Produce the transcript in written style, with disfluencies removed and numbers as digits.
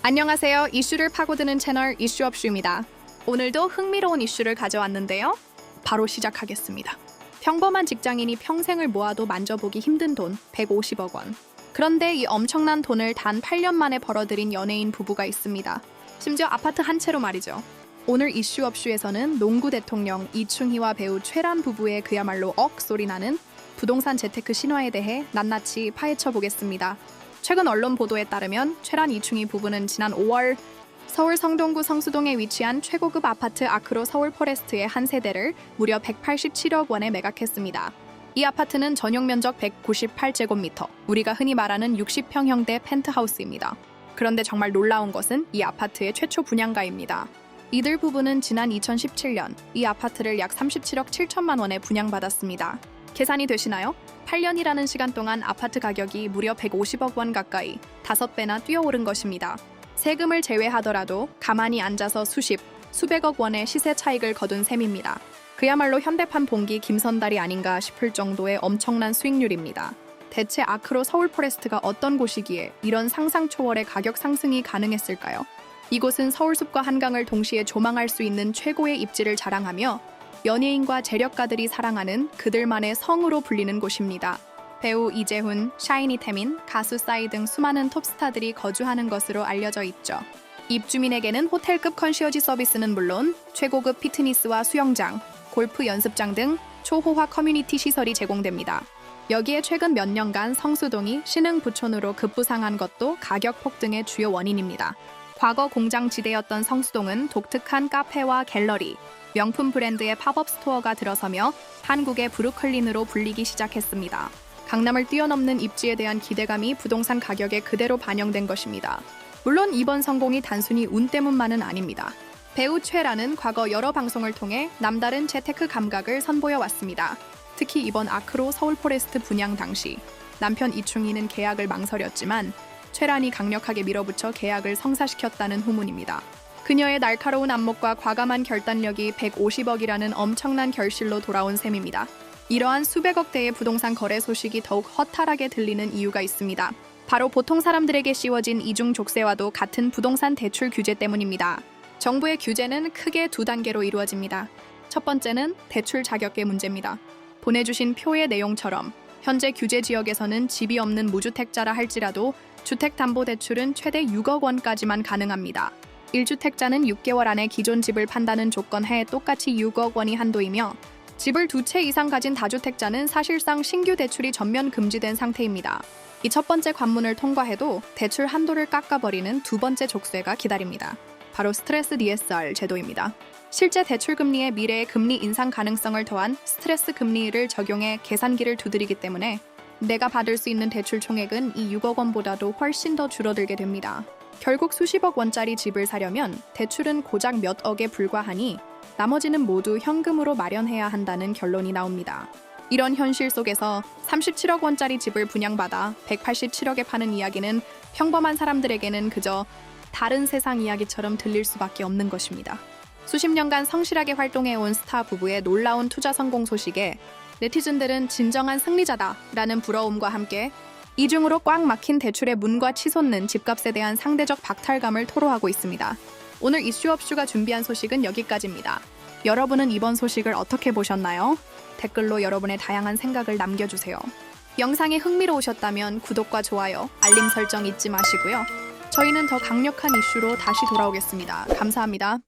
안녕하세요. 이슈를 파고드는 채널 이슈업슈입니다. 오늘도 흥미로운 이슈를 가져왔는데요. 바로 시작하겠습니다. 평범한 직장인이 평생을 모아도 만져보기 힘든 돈 150억 원. 그런데 이 엄청난 돈을 단 8년 만에 벌어들인 연예인 부부가 있습니다. 심지어 아파트 한 채로 말이죠. 오늘 이슈업슈에서는 농구 대통령 이충희와 배우 최란 부부의 그야말로 억소리 나는 부동산 재테크 신화에 대해 낱낱이 파헤쳐 보겠습니다. 최근 언론 보도에 따르면 최란 이충희 부부는 지난 5월 서울 성동구 성수동에 위치한 최고급 아파트 아크로 서울 포레스트의 한 세대를 무려 187억 원에 매각했습니다. 이 아파트는 전용 면적 198제곱미터, 우리가 흔히 말하는 60평형대 펜트하우스입니다. 그런데 정말 놀라운 것은 이 아파트의 최초 분양가입니다. 이들 부부는 지난 2017년 이 아파트를 약 37억 7천만 원에 분양받았습니다. 계산이 되시나요? 8년이라는 시간 동안 아파트 가격이 무려 150억 원 가까이 5배나 뛰어오른 것입니다. 세금을 제외하더라도 가만히 앉아서 수백억 원의 시세 차익을 거둔 셈입니다. 그야말로 현대판 봉기 김선달이 아닌가 싶을 정도의 엄청난 수익률입니다. 대체 아크로 서울 포레스트가 어떤 곳이기에 이런 상상 초월의 가격 상승이 가능했을까요? 이곳은 서울숲과 한강을 동시에 조망할 수 있는 최고의 입지를 자랑하며 연예인과 재력가들이 사랑하는 그들만의 성으로 불리는 곳입니다. 배우 이재훈, 샤이니 태민, 가수 싸이 등 수많은 톱스타들이 거주하는 것으로 알려져 있죠. 입주민에게는 호텔급 컨시어지 서비스는 물론 최고급 피트니스와 수영장, 골프 연습장 등 초호화 커뮤니티 시설이 제공됩니다. 여기에 최근 몇 년간 성수동이 신흥 부촌으로 급부상한 것도 가격 폭등의 주요 원인입니다. 과거 공장지대였던 성수동은 독특한 카페와 갤러리, 명품 브랜드의 팝업 스토어가 들어서며 한국의 브루클린으로 불리기 시작했습니다. 강남을 뛰어넘는 입지에 대한 기대감이 부동산 가격에 그대로 반영된 것입니다. 물론 이번 성공이 단순히 운 때문만은 아닙니다. 배우 최란은 과거 여러 방송을 통해 남다른 재테크 감각을 선보여 왔습니다. 특히 이번 아크로 서울 포레스트 분양 당시 남편 이충희는 계약을 망설였지만 최란이 강력하게 밀어붙여 계약을 성사시켰다는 후문입니다. 그녀의 날카로운 안목과 과감한 결단력이 150억이라는 엄청난 결실로 돌아온 셈입니다. 이러한 수백억대의 부동산 거래 소식이 더욱 허탈하게 들리는 이유가 있습니다. 바로 보통 사람들에게 씌워진 이중 족쇄와도 같은 부동산 대출 규제 때문입니다. 정부의 규제는 크게 두 단계로 이루어집니다. 첫 번째는 대출 자격의 문제입니다. 보내주신 표의 내용처럼 현재 규제 지역에서는 집이 없는 무주택자라 할지라도 주택담보대출은 최대 6억 원까지만 가능합니다. 1주택자는 6개월 안에 기존 집을 판다는 조건 하에 똑같이 6억 원이 한도이며 집을 2채 이상 가진 다주택자는 사실상 신규 대출이 전면 금지된 상태입니다. 이 첫 번째 관문을 통과해도 대출 한도를 깎아버리는 두 번째 족쇄가 기다립니다. 바로 스트레스 DSR 제도입니다. 실제 대출 금리의 미래의 금리 인상 가능성을 더한 스트레스 금리를 적용해 계산기를 두드리기 때문에 내가 받을 수 있는 대출 총액은 이 6억 원보다도 훨씬 더 줄어들게 됩니다. 결국 수십억 원짜리 집을 사려면 대출은 고작 몇 억에 불과하니 나머지는 모두 현금으로 마련해야 한다는 결론이 나옵니다. 이런 현실 속에서 37억 원짜리 집을 분양받아 187억에 파는 이야기는 평범한 사람들에게는 그저 다른 세상 이야기처럼 들릴 수밖에 없는 것입니다. 수십 년간 성실하게 활동해온 스타 부부의 놀라운 투자 성공 소식에 네티즌들은 진정한 승리자다라는 부러움과 함께 이중으로 꽉 막힌 대출의 문과 치솟는 집값에 대한 상대적 박탈감을 토로하고 있습니다. 오늘 이슈업슈가 준비한 소식은 여기까지입니다. 여러분은 이번 소식을 어떻게 보셨나요? 댓글로 여러분의 다양한 생각을 남겨주세요. 영상이 흥미로우셨다면 구독과 좋아요, 알림 설정 잊지 마시고요. 저희는 더 강력한 이슈로 다시 돌아오겠습니다. 감사합니다.